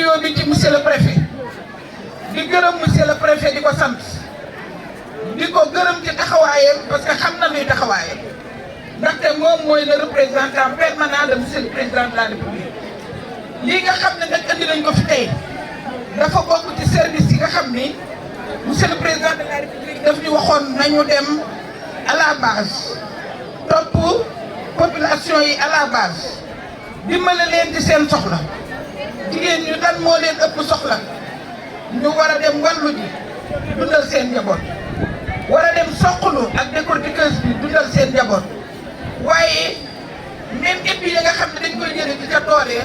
nuyoo bi ci monsieur le préfet di gërëm monsieur le préfet di ko sant di ko gërëm ci taxawaayam parce que xam na luy taxawaayam ndaxte moom mooy le représentant permanent de monsieur le président de la république lii nga xam ne nag andi nañ ko fi tey dafa bokk ci service yi nga xam ni monsieur le président de la république daf ñu waxoon nañu dem à la base topp population yi à la base dimbale leen ci seen soxla jigéen ñu lan moo leen ëpp soxla ñu war a dem wàllu ji dundal seen njaboot war a dem soqalu ak décortiqueuse bi dundal seen njaboot waaye même épi yi nga xam ne dañ koy jëlee ci ca tool yi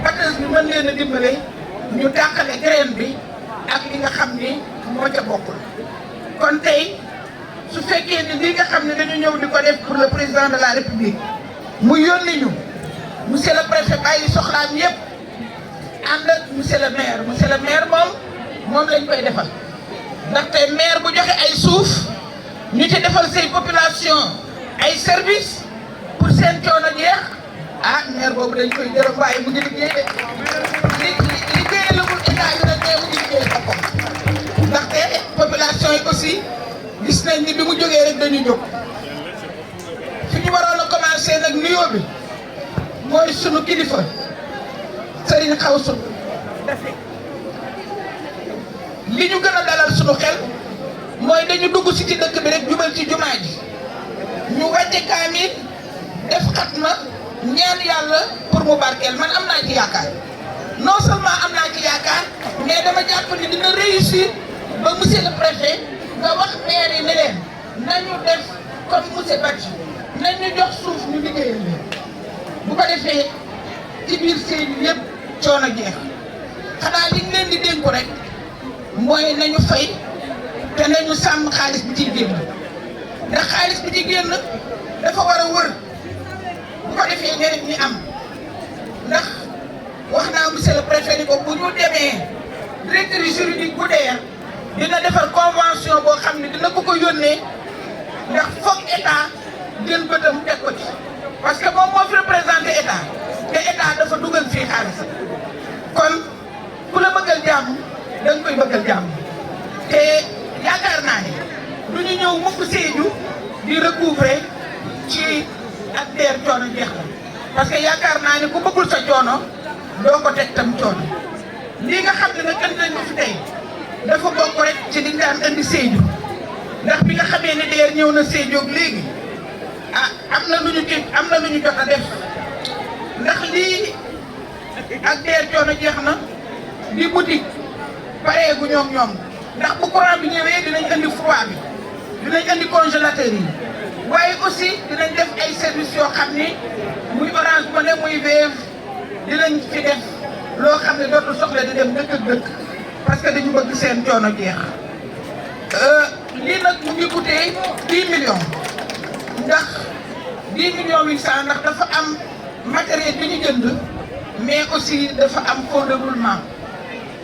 batteuse bi mën leen a dimbale ñu dàqale graine bi ak li nga xam ni moo ca bokkul kon tey su fekkee ni li nga xam ne dañu ñëw di ko def pour le président de la république mu yónni ñu monsieur le préfet bàyyi soxlaam yépp ànd ak monsieur le maire moom lañ koy defal ndaxte maire bu joxe ay suuf ñu ci defal say population ay service pour seen coono jeex ah maire boobu dañ koy gërëm waaye mu ngi liggéey de liggéey la bul état yu rek mu ngi liggéey boppam ndaxte population yi aussi gis nañ ni bi mu jógee rek dañu jóg fi ñu waroon a commencé nag nuyoo bi mooy sunu kilifa Serigne Xawsu li ñu gën a dalal sunu xel mooy dañu dugg si ci dëkk bi rek jubal ci jumaa ji ñu wàcce kaamil def xatma ñaan yàlla pour mu barkeel man am naa ci yaakaar non seulement am naa ci yaakaar mais dama jàpp ni dina réussir ba monsieur le préfet nga wax maire yi ne leen nañu def comme monsieur Badji nañu jox suuf ñu liggéeyal leen bu ko defee ci biir seen yëpp coono jeex xanaa liñ leen di dénku rek mooy nañu fay te nañu sàmm xaalis bi ciy génn ndax xaalis bi ci génn dafa war a wër bu ko defee ñeneen ñi am ndax wax naa monsieur le préfet ni ko bu ñu demee directeur juridique bu DER dina defar convention boo xam ne dina ko yónnee ndax foog état jël bëtam teg ko ci parce que moom moo fi représenté état te état dafa dugal fii xaalis kon ku la bëggal jàmm da nga koy bëggal jàmm te yaakaar naa ne du ñu ñëw mukk Sédhiou di recouvrer ci ak DER coono jeex la parce que yaakaar naa ne ku bëggul sa coono doo ko teg tam coono lii nga xam ne nag andi nañ ko fi tey dafa bokk rek ci li daan andi Sédhiou ndax bi nga xamee ne DER ñëw na Sédhiou léegi ah am na lu ñu jot a def ndax lii ak DER coono jeex na di boutique pareegu ñoom ndax bu courant bi ñëwee dinañ andi froid bi dinañ andi congélateur yi waaye aussi dinañ def ay services yoo xam ni muy Orange Money muy Wave dinañ fi def loo xam ne dootul soxla di dem dëkk ak dëkk parce que dañu bëgg seen coono jeex lii nag mu ngi coûté 10 millions ndax 10 millions 800 ndax dafa am matériel bi ñu jënd mais aussi dafa am fonds de roulement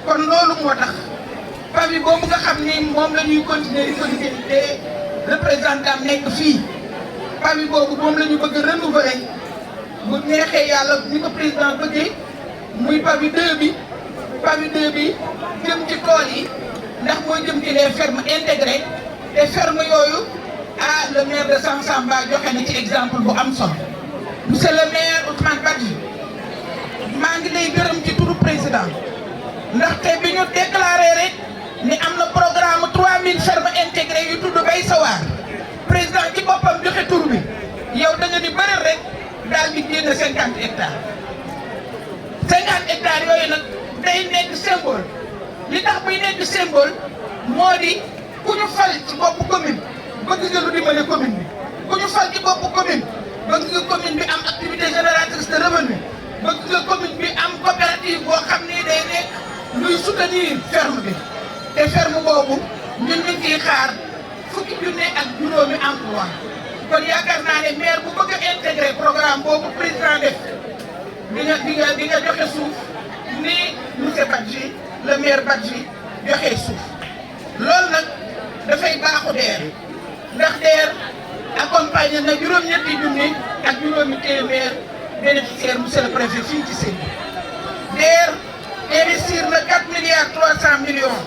kon loolu moo tax pavi boobu nga xam ni moom la ñuy continuer di ko liggéey te représentant nekk fii pavi boobu moom la ñu bëgg a renouveler bu neexee yàlla ni ko président bëggee muy pavi 2 bi jëm ci tool yi ndax mooy jëm ci les fermes intégrées te ferme yooyu ah le maire de Sansamba joxe na ci exemple bu am solo monsieur le maire Ousmane Badji maa ngi lay gërëm ci turu président ndaxte bi ñu déclaré rek ni am na programme 3000 fermes intégrées yu tudd Bay Sawar président ci boppam joxe tur bi yow da nga ni bëri rek daal di génn 50 hectares 50 hectares yooyu nag day nekk symbole li tax muy nekk symbole moo di ku ñu fal ci bopp commune bëgg nga lu dimbale commune bi ku ñu fal ci bopp commune bëgg nga commune bi am activité génératrice de revenu bëgg nga commune bi am coopérative boo xam ni day nekk luy soutenir ferme bi te ferme boobu ñun ñu ciy xaar fukki junne ak juróomi emploi kon yaakaar naa ne maire bu bëgg a intégré programme boobu président def di nga joxe suuf ni monsieur Badji le maire Badji joxe suuf loolu nag dafay baaxu DER ndax DER accompagné na juróom-ñetti junni ak juróomi téeméer bénéficiaire monsieur le préfet fii ci Sédhiou DER investi 200 millions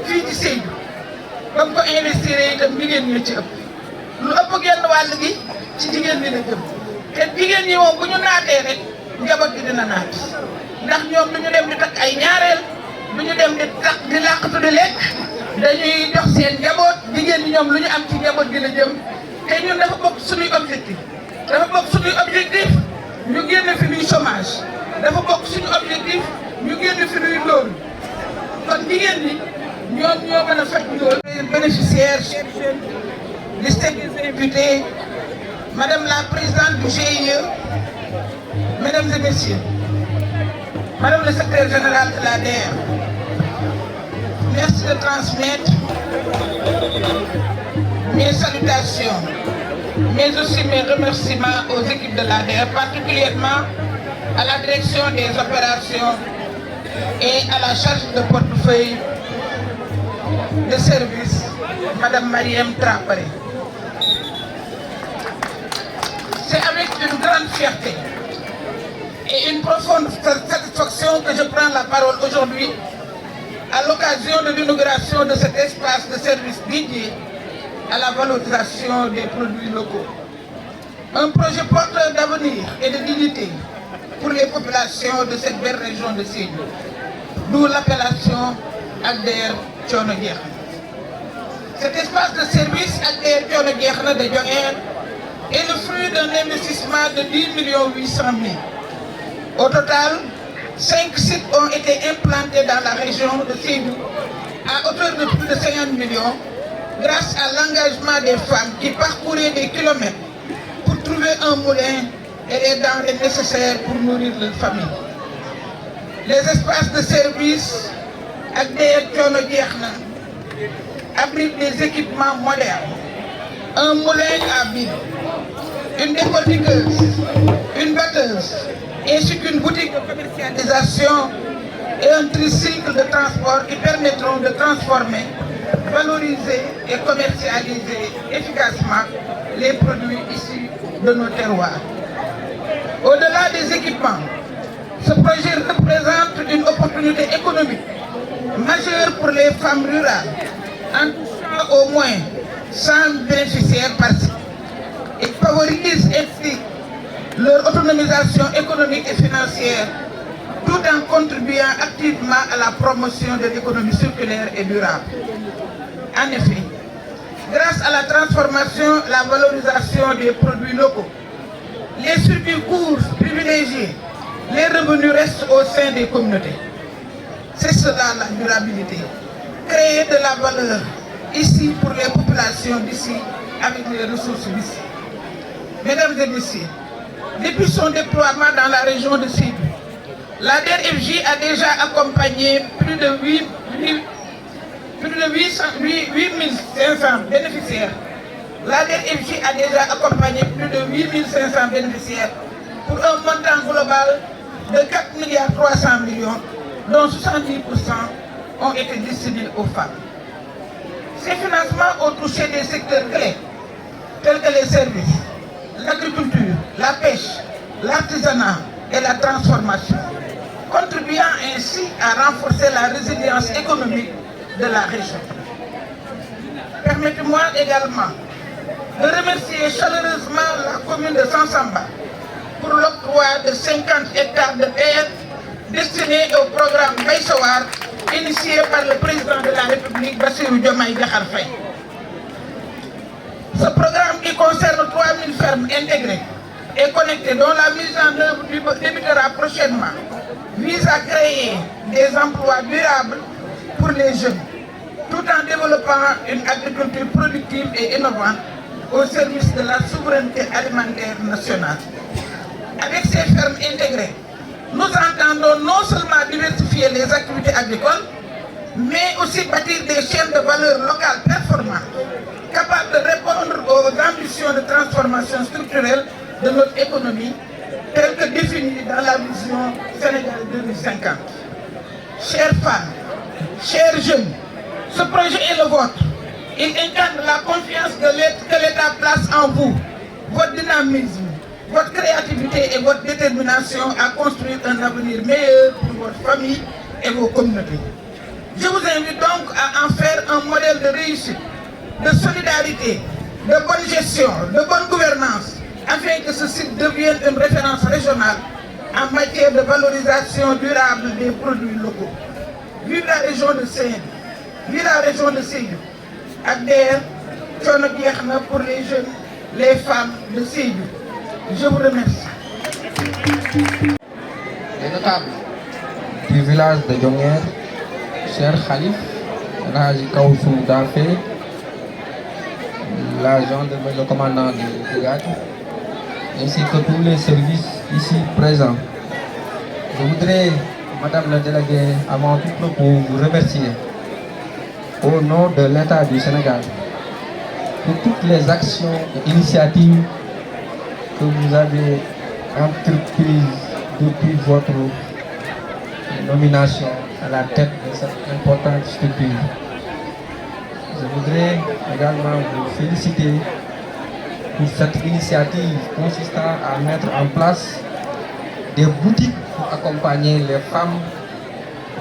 fii ci Sédhiou ba mu ko investir itam jigéen ñi ci ëpp lu ëpp genn wàll gi ci jigéen ñi la jëm te jigéen ñi moom bu ñu naatee rek njaboot gi dina naat ndax ñoom du ñu dem di takk ay ñaareel du ñu dem di làqatu di lekk dañuy jox seen njaboot jigéen ñi ñoom lu ñu am ci njaboot gi la jëm te ñun dafa bokk suñuy objectif ñu génn fi luy chômage dafa bokk suñu objectif ñu génn fi luy loolu kon jigéen ñi ñoom ñoo mën a faj loolu. Bénéficiaires, distingués invités, Madame la Présidente du GIE, Mesdames et Messieurs, Madame le Secrétaire Général de l'ADER, merci de transmettre mes salutations, mais aussi mes remerciements aux équipes de l'ADER, particulièrement à la direction des opérations et à la charge de portefeuille de service, Madame Mariam Traoré. C'est avec une grande fierté et une profonde satisfaction que je prends la parole aujourd'hui à l'occasion de l'inauguration de cet espace de service dédié à la valorisation des produits locaux. Un projet porteur d'avenir et de dignité pour les populations de cette belle région de Sédhiou, d'où l'appellation ADER Thiono Jeexna. Cet espace de service ADER Thiono Jeexna de Dionguer est le fruit d'un investissement de 10 800 000. Au total, 5 sites ont été implantés dans la région de Sédhiou à hauteur de plus de 50 millions grâce à l'engagement des femmes qui parcouraient des kilomètres pour trouver un moulin et les denrées nécessaires pour nourrir leur famille. Les espaces de service ADER Thiono Jeexna abritent des équipements modernes, un moulin à billes, une décortiqueuse, une batteuse, ainsi qu'une boutique de commercialisation et un tricycle de transport qui permettront de transformer, valoriser et commercialiser efficacement les produits issus de nos terroirs. Au-delà des équipements, ce projet représente une opportunité économique majeure pour les femmes rurales, en touchant au moins 100 bénéficiaires par site. Il favorise ainsi leur autonomisation économique et financière, tout en contribuant activement à la promotion de l'économie circulaire et durable. En effet, grâce à la transformation, la valorisation des produits locaux, les circuits courts privilégiés, les revenus restent au sein des communautés. C'est cela la durabilité. Créer de la valeur ici pour les populations d'ici avec les ressources d'ici. Mesdames et messieurs, depuis son déploiement dans la région de Sédhiou, l'ADER FJ a déjà accompagné plus de 8500 bénéficiaires. L'ADER FJ a déjà accompagné plus de 8500 bénéficiaires pour un montant global de 4,3 milliards, dont 70% ont été destinés aux femmes. Ces financements ont touché des secteurs clés, tels que les services, l'agriculture, la pêche, l'artisanat et la transformation, contribuant ainsi à renforcer la résilience économique de la région. Permettez-moi également de remercier chaleureusement la commune de Sansamba pour l'octroi de 50 hectares de terre destinés au programme Bay Sawar initié par le président de la République, Bassirou Diomaye Diakhar Faye. Ce programme qui concerne 3000 fermes intégrées et connectées dont la mise en œuvre débutera prochainement vise à créer des emplois durables pour les jeunes, tout en développant une agriculture productive et innovante au service de la souveraineté alimentaire nationale. Avec ces fermes intégrées, nous entendons non seulement diversifier les activités agricoles, mais aussi bâtir des chaînes de valeur locales performantes, capables de répondre aux ambitions de transformation structurelle de notre économie, telles que définies dans la vision Sénégal 2050. Chères femmes, chers jeunes, ce projet est le vôtre. Il incarne la confiance que l'État place en vous, votre dynamisme, votre créativité et votre détermination à construire un avenir meilleur pour votre famille et vos communautés. Je vous invite donc à en faire un modèle de réussite, de solidarité, de bonne gestion, de bonne gouvernance, afin que ce site devienne une référence régionale en matière de valorisation durable des produits locaux. Vive la région de Saint-Louis, vive la région de Sédhiou, ADER, pour les jeunes, les femmes de Sédhiou. Je vous remercie. Les notables du village de Djonger, cher Khalif, Raji Kaoussou Dafé, la gendarmerie, le commandant de brigade, ainsi que tous les services ici présents. Je voudrais, Madame la déléguée, avant tout propos, vous remercier au nom de l'État du Sénégal pour toutes les actions et initiatives que vous avez entreprises depuis votre nomination à la tête de cette importante structure. Je voudrais également vous féliciter pour cette initiative consistant à mettre en place des boutiques pour accompagner les femmes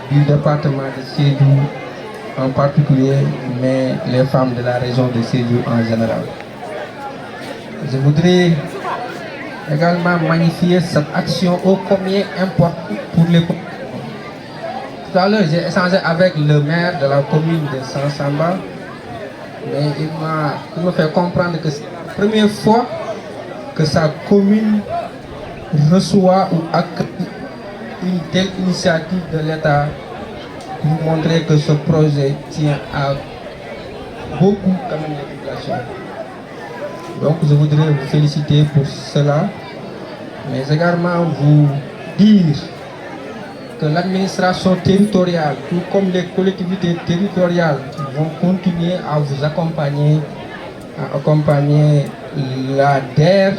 du département de Sédhiou en particulier, mais les femmes de la région de Sédhiou en général. Je voudrais également magnifier cette action ô combien importante pour les populations. Tout à l'heure, j'ai échangé avec le maire de la commune de Sansamba, mais il me fait comprendre que c'est la première fois que sa commune reçoit ou accueille une telle initiative de l'État pour montrer que ce projet tient à beaucoup quand même les populations. Donc je voudrais vous féliciter pour cela, mais également vous dire que l'administration territoriale, tout comme les collectivités territoriales, vont continuer à vous accompagner, à accompagner la DER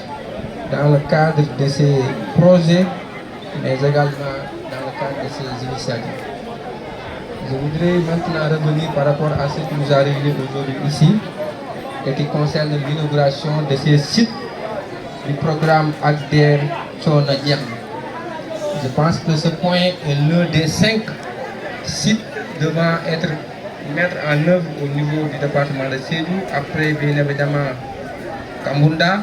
dans le cadre de ces projets, mais également dans le cadre de ces initiatives. Je voudrais maintenant revenir par rapport à ce qui nous a réunis aujourd'hui ici et qui concerne l'inauguration de ces sites du programme ADER Chona Diem. Je pense que ce point est l'un des 5 sites devant être mettre en œuvre au niveau du département de Sédhiou. Après, bien évidemment, Kambunda,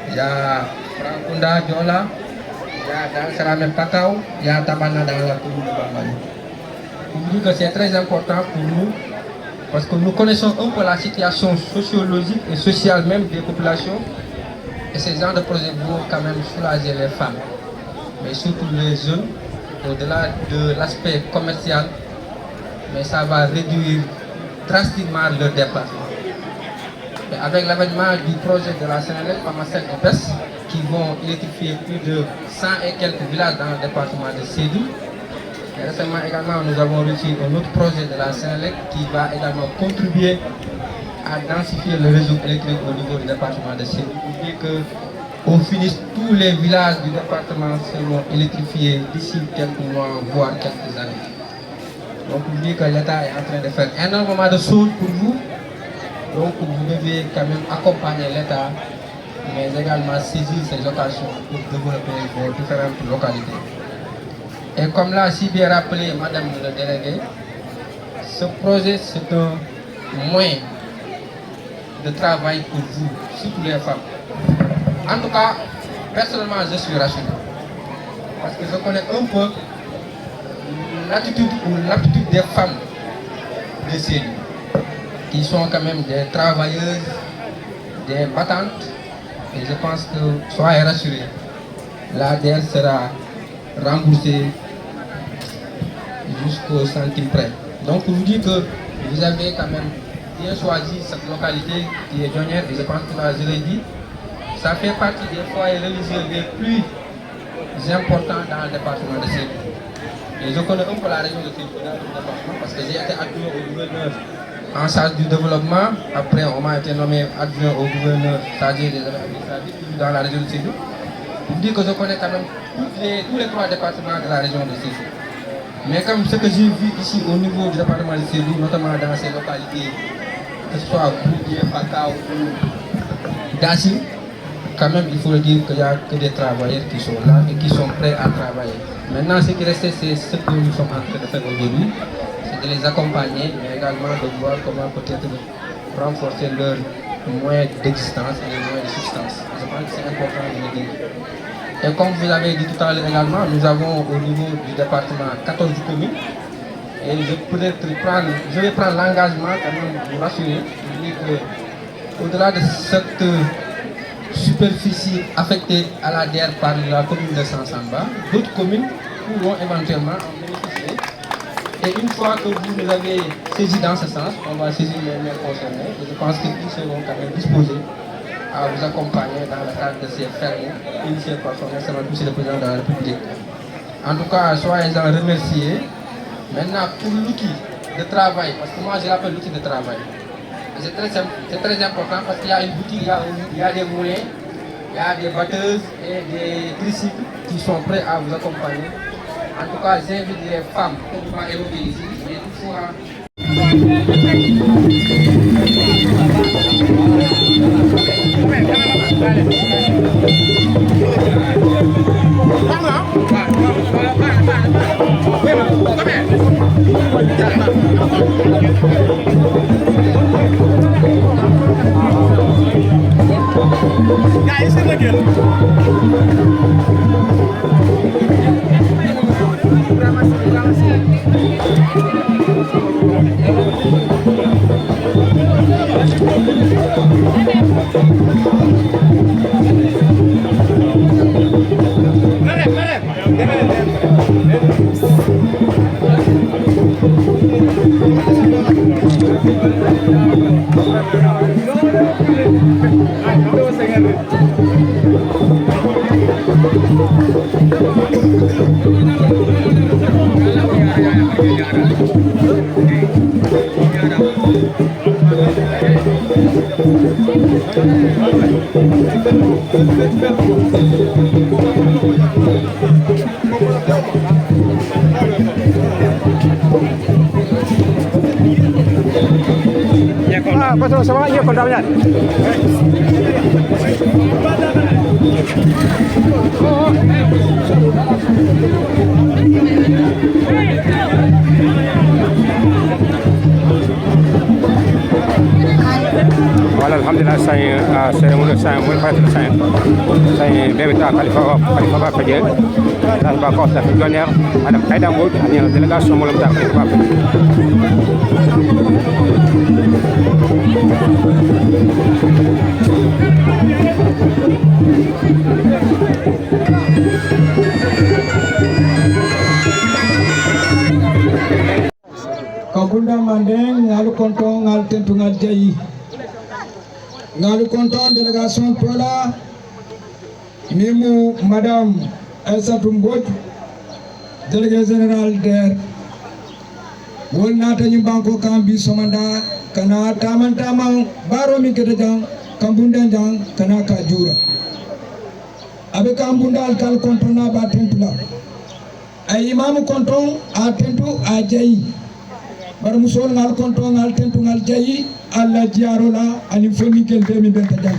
il y a Frankunda, Diola, il y a dans Salamé Pakao, il y a Tabana dans la commune de Bambali. Je dis que c'est très important pour nous parce que nous connaissons un peu la situation sociologique et sociale même des populations et ces genres de projets vont quand même soulager les femmes, mais surtout les jeunes, au-delà de l'aspect commercial, mais ça va réduire drastiquement leur déplacement. Et avec l'avènement du projet de la Sénélec, Pamacel et PES, qui vont électrifier plus de 100 et quelques villages dans le département de Sédhiou. Et récemment également, nous avons reçu un autre projet de la Sénélec qui va également contribuer à densifier le réseau électrique au niveau du département de Sédhiou. Pour dire qu'au finish, tous les villages du département seront électrifiés d'ici quelques mois, voire quelques années. Donc, vous dites que l'État est en train de faire énormément de choses pour vous. Donc, vous devez quand même accompagner l'État, mais également saisir ces occasions pour développer vos différentes localités. Et comme l'a si bien rappelé Madame le délégué, ce projet c'est un moyen de travail pour vous, surtout les femmes. En tout cas, personnellement, je suis rassuré. Parce que je connais un peu l'attitude ou l'aptitude des femmes de Sédhiou, qui sont quand même des travailleuses, des battantes. Et je pense que, soyez rassurés, l'ADER sera remboursée jusqu'au centime près. Donc, pour vous dire que vous avez quand même bien choisi cette localité qui est Djonger, et je pense que là, je l'ai dit, ça fait partie des foyers religieux les plus importants dans le département de Sédhiou. Et je connais un peu la région de Sédhiou dans le département parce que j'ai été adjoint au gouverneur en charge du développement. Après, on m'a été nommé adjoint au gouverneur chargé des affaires administratives dans la région de Sédhiou. Pour dire que je connais quand même tous les 3 départements de la région de Sédhiou. Mais comme ce que j'ai vu ici au niveau du département de Sédhiou, notamment dans ces localités, que ce soit Boudier, Pakao ou Dassi, quand même il faut le dire qu'il n'y a que des travailleurs qui sont là et qui sont prêts à travailler. Maintenant, ce qui reste, c'est ce que nous sommes en train de faire aujourd'hui, c'est de les accompagner, mais également de voir comment peut-être renforcer leurs moyens d'existence et les moyens de substance. Je pense que c'est important de le dire. Et comme vous l'avez dit tout à l'heure également, nous avons au niveau du département 14 communes. Et je vais prendre l'engagement quand même de vous rassurer, de dire qu'au-delà de cette superficie affectée à la DER par la commune de Sansamba, d'autres communes pourront éventuellement en bénéficier. Et une fois que vous nous avez saisi dans ce sens, on va saisir les maires concernés. Et je pense qu'ils seront quand même disposés à vous accompagner dans le cadre de ces fermes initiées par son excellence monsieur le président de la République. En tout cas, soyez-en remerciés. Maintenant, pour l'outil de travail, parce que moi je l'appelle l'outil de travail, c'est très important parce qu'il y a une boutique, il y a des moulins, il y a des batteuses et des tricycles qui sont prêts à vous accompagner. En tout cas, j'invite les femmes, comme on m'a évoqué ici, mais toutefois. Patron, ça va? Iya, kondak banyak. Voilà, alhamdulillah, saya mulai bebeta Khalifa Ba Fadjel, dan bakos da pionnier, madame Aïda Mbodj, ak délégation molam ta Khalifa Ba Kabunda Mandeng, ngalu konton, ngal tentu ngal jayi. Ngalu konton délégation Pola, Mimu Madame Aïssatou Mbodj, délégué général DER. Wol nata banko kambi somanda kana taman baro mi kete jang kambunda jang kana kajura. Abe kambunda alkal kontona ba tentula. Ay imamu konton a tentu a jayi. Bar musol ngal konton ngal tentu ngal jayi alla jiarola ani fonni kel be mi benta jang.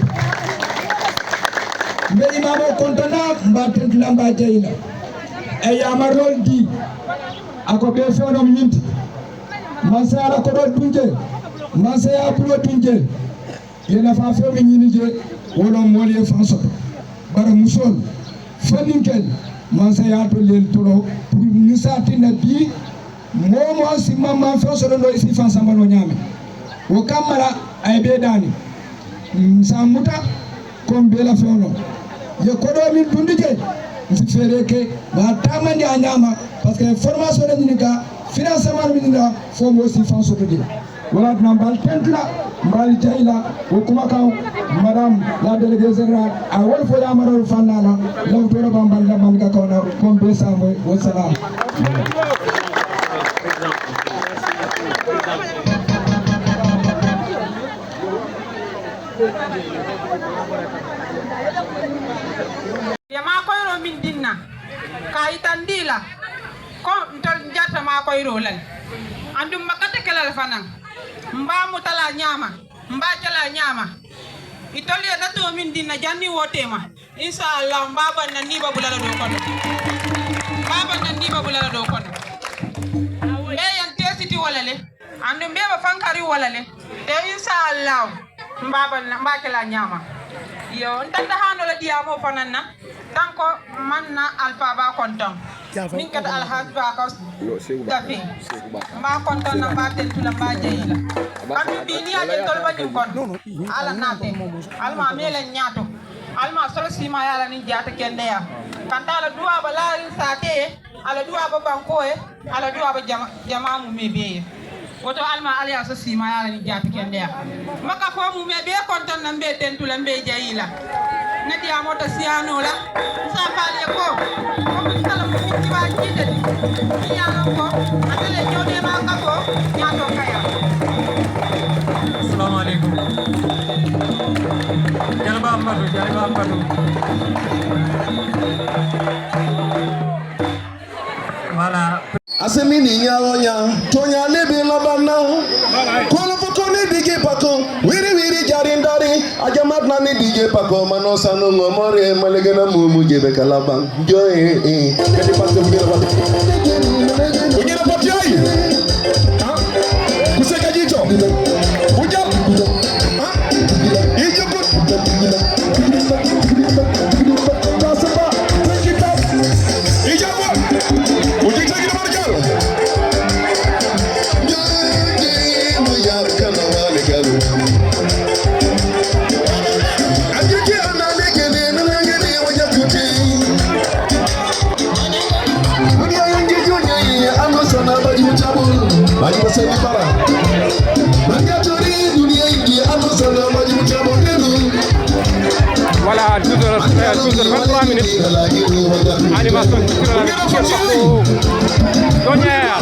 Mbe imamu kontona ba tentula ba jayila. Ay amarol di ako be fenom nyinti. Masala ko do dunje masaya pulo dunje yena fa fe mi nyini je wolo moliye fanso bara musol faninkel masaya to lel toro pour ni satina bi momo si mama fanso do isi fansa mbalo nyame wo kamala ay be dani samuta kom be la fono ye ko do min dundije si fere ke ba tamandi anyama parce que formation ni ka financement minna fo mo si fanso to di wala nambal tentla mbal jayla wo kuma kaw madame la déléguée générale a wol fo ya maro fanala law to bambal la man ka kawna kombe samay wa salam yama koyro min dinna kayitandila ko ntol jata ma koyro lan andum makate kelal fanan mba mutala nyama mba jala nyama itoli da to min dinna janni wotema inshallah baba nan ni babula do kono baba nan ni babula do kono e yan tesiti andum be ba fankari wala le te inshallah mbake la nyama yo ntanda hano la diamo fanana tanko manna alfa ba konton min kata alhaj ba ko dafi ma konton na ba ten tula ba jeyila andum bi ni aje tol ba ñu kon ala nate alma mele nyaato alma solo sima yala ni jata kende ya kanta la duwa ba la sate ala duwa ba banko e ala duwa ba jama mu mebe woto alma aliya so sima yala ni jata kende ya maka fo mu mebe konton na mbe tentula mbe jeyila nadi amota siano la sa pale ko kala mu ci ba jide ni yalla ko atele jode ma ka ko nyato kaya assalamu alaikum jalba ambatu voilà asemini nyaronya tonya lebe labana kono fokone dige pako wiri jarindari ajamat nani dige pako manosano ngomore malegena mumu jebe kalabang joy kadi passe mugera pati ay kuseka jicho ujap ijukut tasaba tekitap ijabo ujiksa Voilà, 12h23 minutes. Animation Tonnerre.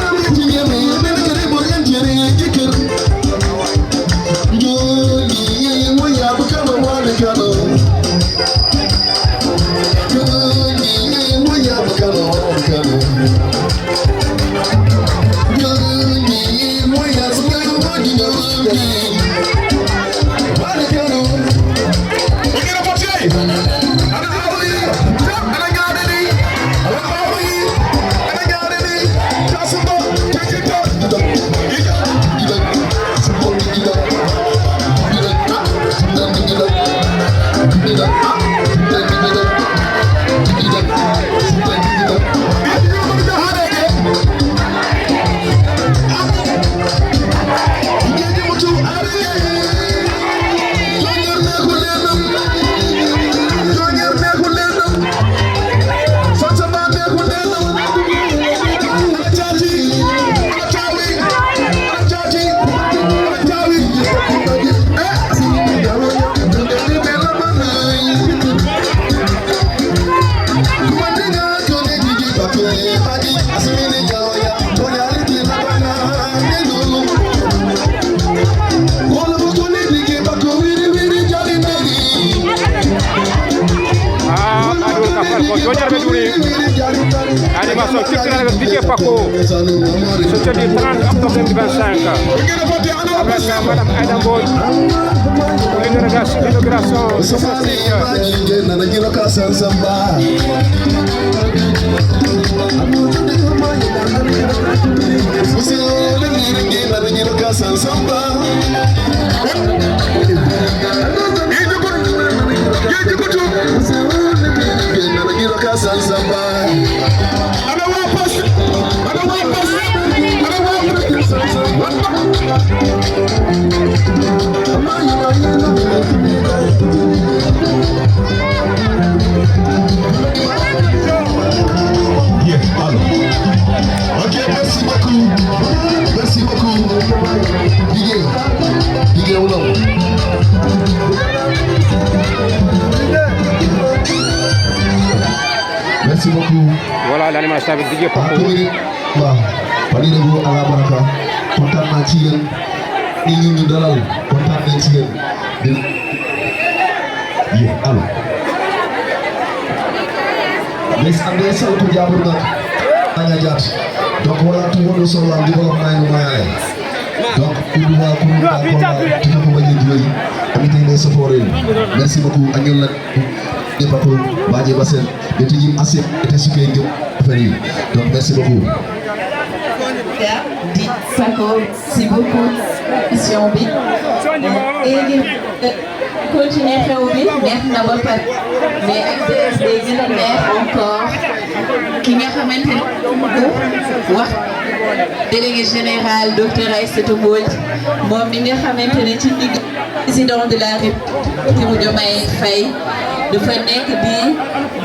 Animation culturelle avec DJ Paco. Ce jeudi 30 octobre 2025. Avec Madame Aïda Mbodj pour l'inauguration scientifique. Merci beaucoup. Didier Oulon. Merci beaucoup. Voilà l'animation avec Didier Paco. Padi Dego ala baraka. Kontaan naa ci yéen. Ñi ñu dalal kontaan nañ ci yéen. Allo. Les ande sautu jabur nak. Anya jat. Donc voilà tout le monde sur la développement moyen. Donc kudu wa kudu ba ko tutu ko bañu joy. Amité les saforé. Merci beaucoup agel nak. Didier Paco Badji Bassel de Tijim Assep était super donc merci beaucoup. di Sako si beaucoup mission bi léegi continuer xew bi neex na ba pare mais ak bés day gën a neex encore ki nga xamante ne wax délégué général docteur Aïssatou Mbodj moom mi nga xamante ne ci digg président de la République Diomaye Faye dafa nekk di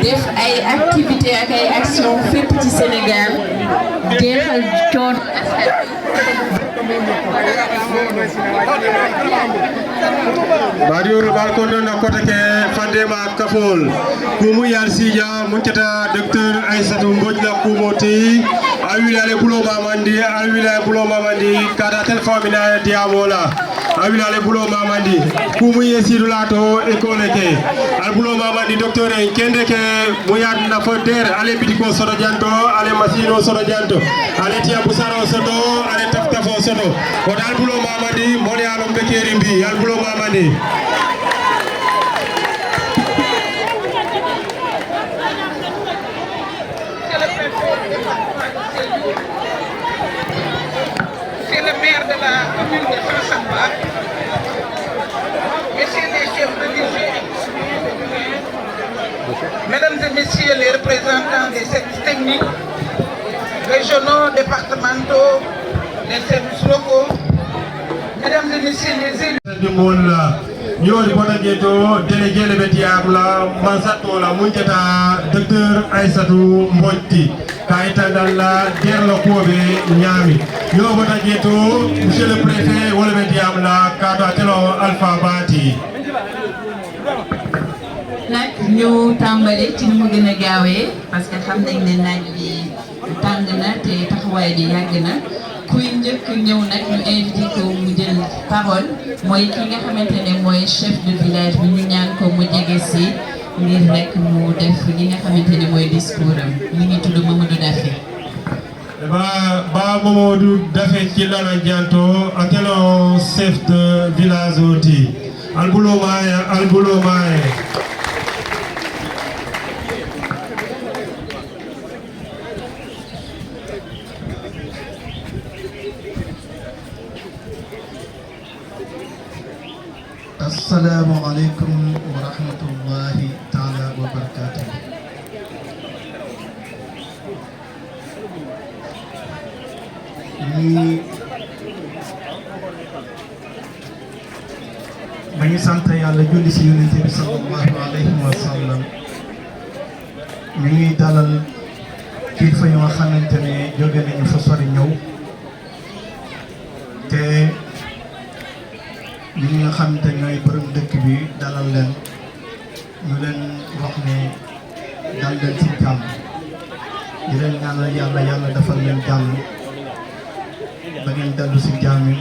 def ay activité ak ay action fépp ci Sénégal jeexal coon Badiou balkondo na kote ke fandema kafol kumu yal sija munketa docteur Aïssatou Mbodj la kumoti awilale bulo mamandi kada téléphone mina diamola awilale bulo mamandi kumu yesidu lato école ke al bulo mamandi docteur en kende ke muyad na foder ale bidiko sodo janto ale masino sodo janto ale tia busaro sodo ale taftafo sodo ko dal bulo mamandi moni alom bekeri mbi al bulo mamandi C'est le maire de la commune de Fassamba, messieurs les chefs religieux, mesdames et messieurs les représentants des services techniques, régionaux, départementaux, les services locaux, mesdames et messieurs les élus. ñoori bona jeto délégué le betiabla mansato la munjata docteur Aïssatou Mbodj kaita dalla derlo kobe nyami yo bona jeto monsieur le préfet wala betiabla kato atelo alpha bati nag ñu tàmbali ci ni mu gën a gaawee parce que xam nañ ne naaj bi tàng na te taxawaay bi yàgg na kuy njëkk ñëw nag ñu invité ko mu jël parole mooy ki nga xamante ne mooy chef de village bi ñu ñaan ko mu jege si ngir rek mu def li nga xamante ne mooy discours am mi ngi tudd Mamadou Daffé. ba Mamadou Daffé ci lana janto atelo chef de village oti albulo maye Assalamu alaikum wa rahmatullahi ta'ala wa barakatuh. Bañu sant Yàlla julli ci Yonent bi sallallahu alayhi wa sallam. Ñu ngi dalal kilifa yoo xamante ne jóge nañu fa sori ñëw te ñi nga xamante ñooy borom dëkk bi dalal leen ñu leen wax ne dal leen ci jàmm di leen ñaanal yàlla defal leen jàmm ba ngeen dellu ci jàmm yi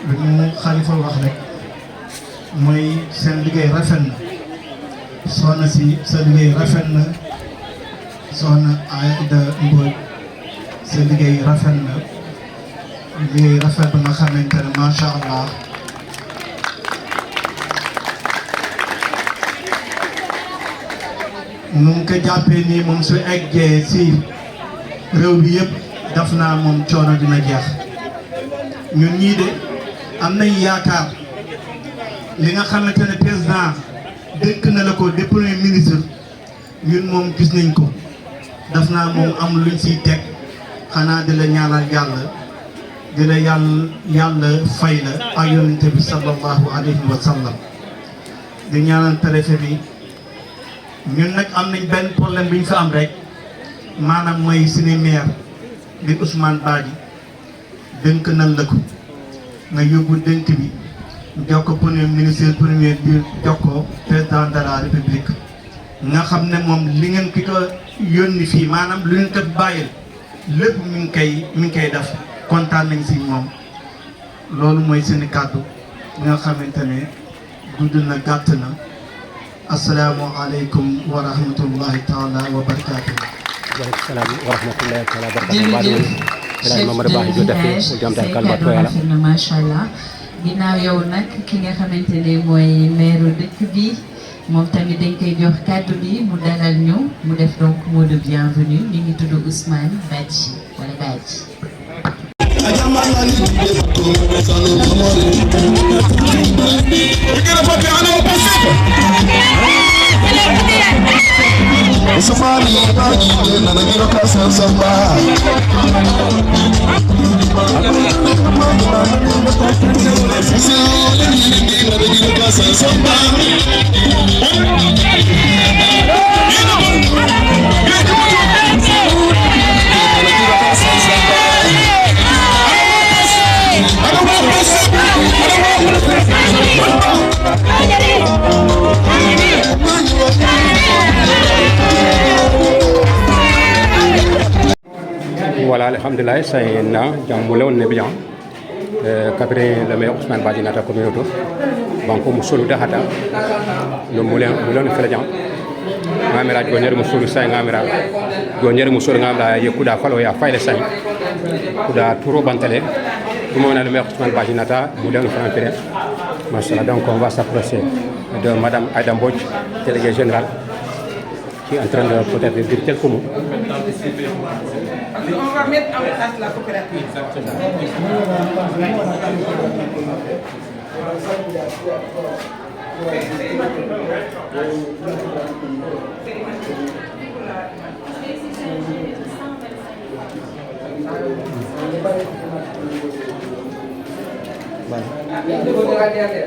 lu ñu xalifa wax rek mooy seen liggéey rafet na soxna si sa liggéey rafet na soxna Aïda Mbodj sa liggéey rafet na liggéey rafet ba nga xamante ne macha allah nu mu ko jàppee nii moom su eggee si réew bi yëpp daf naa moom coono dina jeex ñun ñii de am nañ yaakaar li nga xamante ne président dëkk na la ko de premier ministre ñun moom gis nañ ko daf naa moom am luñ siy teg xanaa di la ñaanal yàlla di la yàlla fay la ak yonent bi sallallahu alayhi wa sallam di ñaanal préfet bi ñun nag am nañ benn problème bi ñu fa am rek maanaam mooy suñu maire di Ousmane Badji dënk nan la ko nga yóbbu dënk bi jox ko premier ministre premier bi jox ko président de la république nga xam ne moom li ngeen ki ko yónni fii maanaam lu ngeen ko bàyyil lépp mi ngi koy def kontaan nañ si moom loolu mooy seen kàddu nga xamante ne gudd na gàtt na asalaamaaleykum wa rahmatullahi taala wa barakaatu. waaleykum salaam wa rahmatullahi taala wa barakaatu. jërëjëf chef de village say macha allah ginnaaw yow nag ki nga xamante ne mooy maire dëkk bi moom tamit dañ koy jox kàddu bi mu dalal ñu mu def donc mot de bienvenue mi ngi tudd Ousmane Badji wala Badji. Voilà, alhamdulillah, c'est un jamboulé, on est bien. Capitaine le maire Ousmane Badji nata communauté. Donc, nous sommes là, le moulin, nous faisons bien. Ngamira gonyer musulu say ngamira gonyer musulu ngamla yekuda falo ya fayle say kuda turo bantale mo na le maire Ousmane Badji nata moulin nous faisons bien. Machallah, donc on va s'approcher de madame Aïda Mbodj, déléguée générale, qui est en train de peut-être dire quelques mots. On va mettre en place la coopérative.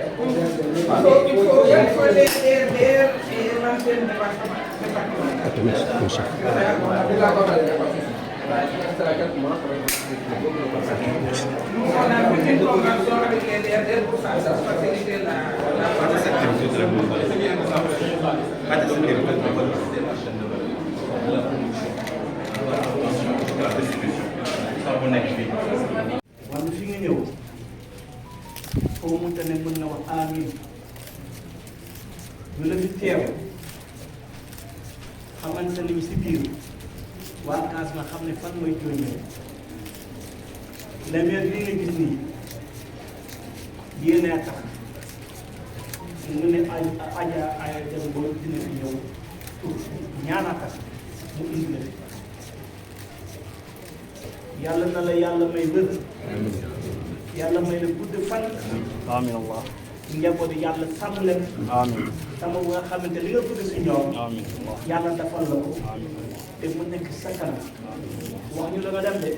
Il faut et l'antenne on a une convention avec les DRDR pour faciliter wàllu fi nga ñëw foo mënta ne mën na wax amiin ñu la fi teew xamante nañu si biir waa Caas na xam ne fan mooy jooñee la maire bi nga gis nii yéen a tax mu ne aja ay dem ba dina fi ñëw pour ñaanaka mu indi la fi yàlla na la yàlla may wér yàlla may la gudd fan amiin Allah njaboot yàlla sàmm leen amiin sama bu nga xamante li nga bëgg si ñoom amiin yàlla defal la ko te mu nekk sa kanam wax ñu la nga dem de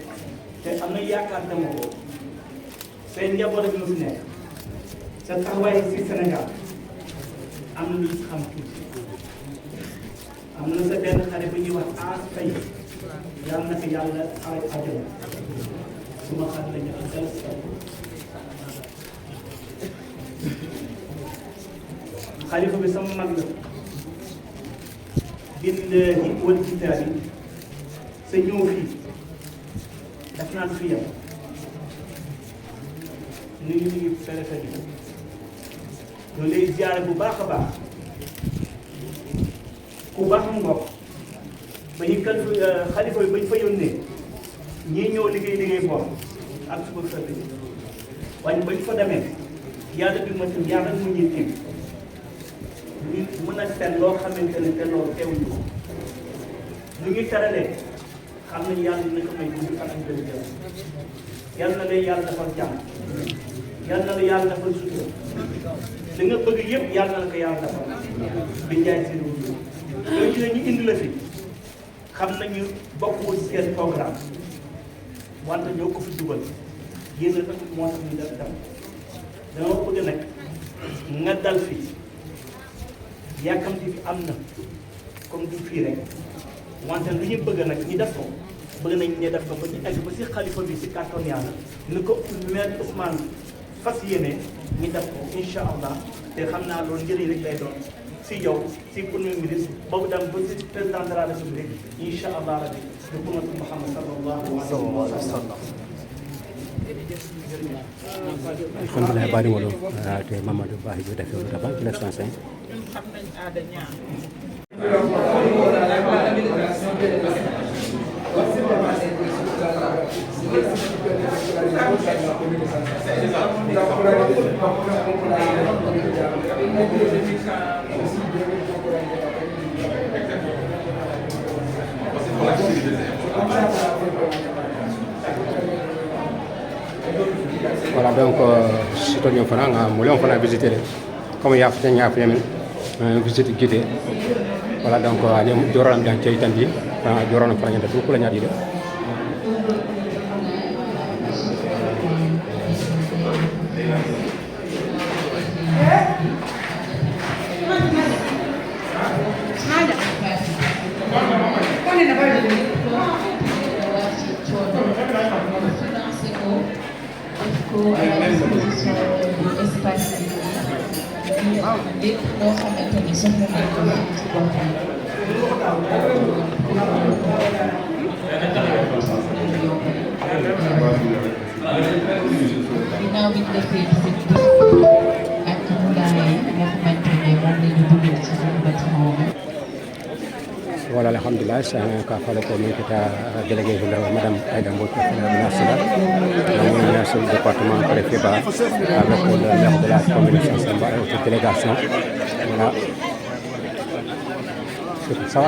te am na yaakaar dama ko seen njaboot ak lu fi nekk sa taxawaay si Sénégal am na lu si xam tuuti am na sa benn xarit bu ñuy wax As Faye yàlla na ko yàlla xaaj àjjana suma xarit la ñu am dal xalifa bi sama mag la billahi wal kitaabi sa ñëw fii daf naan fi yam ni ngi préfet bi ñoo lay ziare bu baax a baax ku baax mbokk ba ñu kan xalifa bi bañ fa yónnee ñii ñëw liggéey boor ak suba kër bi waaye bañ fa demee yàlla bi ma tam yàlla mu ñuy tiim ñu mën a seet loo xamante ne te loolu teewuñu ko lu ñuy teralee xam nañu yàlla dina ko may gudd fan ak jërëjëf yàlla na lay yàlla defal jàmm yàlla na la yàlla defal sutura li nga bëgg yëpp yàlla na la ko yàlla defal bi jaay seen wujj yooyu dina ñu indi la fi xam nañu bokkul seen programme wante ñoo ko fi dugal yéen a moo tax ñu def dem dama bëgg nag nga dal fi yàkkamti fi am na comme du fii rek wante lu ñu bëgg nag ñu def ko bëgg nañ ne def ko ba ñu egg ba si xalifa bi si kàttan yàlla ni ko maire Ousmane fas yéene ñu def ko incha allah te xam naa loolu njëriñ rek lay doon si yow si premier ministre boobu dem ba si président de la république incha allah rabbi di ummatu Muhammad sallallahu alayhi wa sallam. alhamdulillah bari wolo te Mamadou Ba ju def lu tabax ci la sansen xam nañ aada ñaan Merci. voilà donc sito ñom fana nga mo leon fana visiter comme ya fa nya fa yemen visite guidée voilà donc ñom joram dan cey tandi joron fana ñata ko la ñadi de Voilà, alhamdulillah, c'est un cas pour lequel nous avons délégué Madame Aïda Mbodj, la ministre du département préfet avec le maire de la commune de Sansamba et toute délégation. Voilà. Ça va?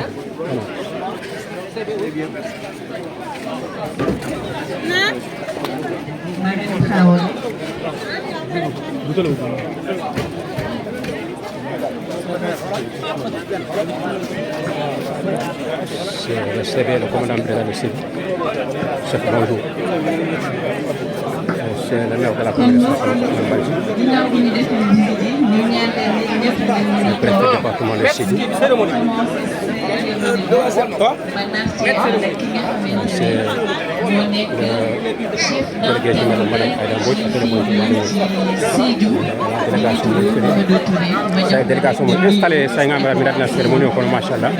C'est le CV, le commandant président du site. Chef, bonjour. C'est le maire de la commune de Sansamba. Le préfet du département du site. C'est le délégué général de Madame Aïda Mbodj, la délégation installée, ça y est, la cérémonie au Kono Machallah.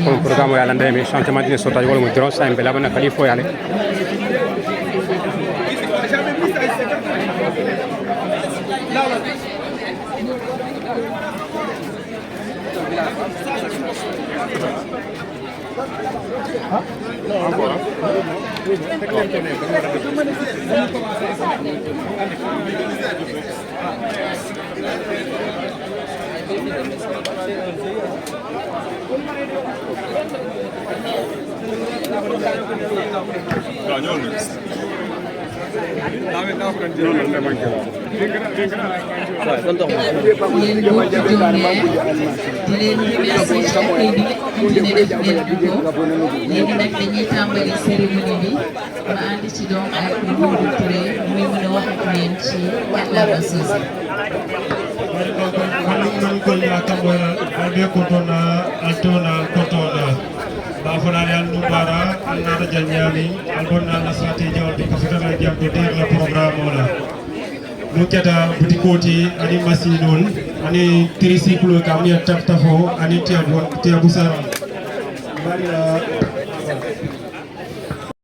Comme programme, il y a l'année, changement de sortage, il y a un ça y est, là, on a fait aller. Bafonale al Nubara, al Nada Janyami, al Bonna la stratégie de Kafitana Diam de dire le programme là. Nous kata butikoti ani masinol ani tricycle kamia tap tafo ani tiabusara. Bari